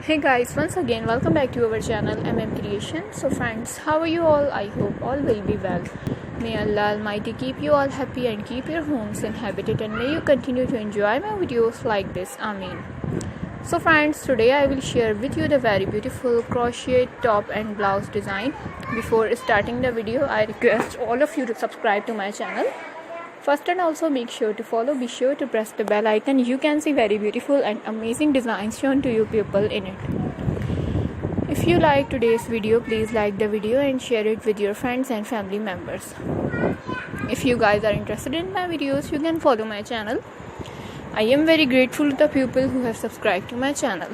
Hey guys, once again welcome back to our channel Creation. So friends, how are you all? I hope all will be well. May Allah Almighty keep you all happy and keep your homes inhabited, and may you continue to enjoy my videos like this. Ameen. So friends, today I will share with you the very beautiful crochet top and blouse design. Before starting the video, I request all of you to subscribe to my channel first, and also make sure to follow. Be sure to press the bell icon. You can see very beautiful and amazing designs shown to you people in it. If you like today's video, please like the video and share it with your friends and family members. If you guys are interested in my videos, you can follow my channel. I am very grateful to the people who have subscribed to my channel.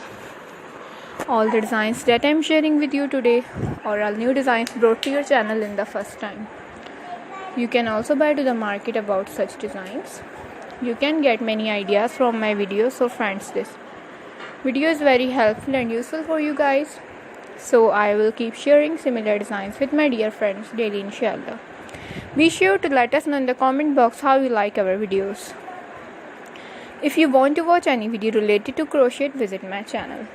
All the designs that I am sharing with you today are all new designs brought to your channel in the first time. You can also buy to the market about such designs. You can get many ideas from my videos. So friends, this video is very helpful and useful for you guys. So I will keep sharing similar designs with my dear friends daily, inshallah. Be sure to let us know in the comment box how you like our videos. If you want to watch any video related to crochet, visit my channel.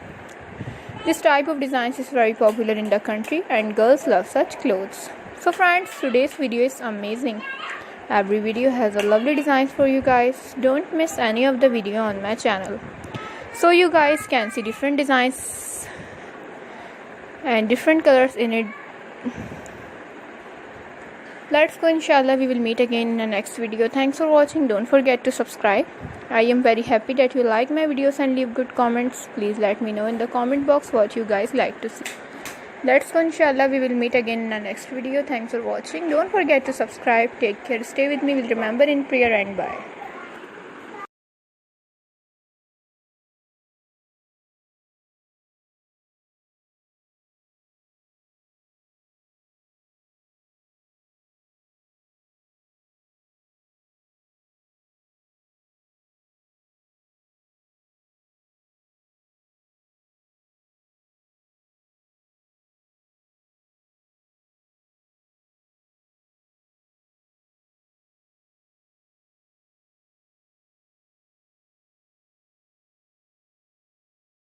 This type of designs is very popular in the country and girls love such clothes. So friends, today's video is amazing. Every video has a lovely designs for you guys. Don't miss any of the video on my channel, so you guys can see different designs and different colors in it. Let's go, inshallah. We will meet again in the next video. Thanks for watching. Don't forget to subscribe. I am very happy that you like my videos and leave good comments. Please let me know in the comment box what you guys like to see. Let's go, inshallah. We will meet again in the next video. Thanks for watching. Don't forget to subscribe. Take care. Stay with me. We'll remember in prayer, and bye.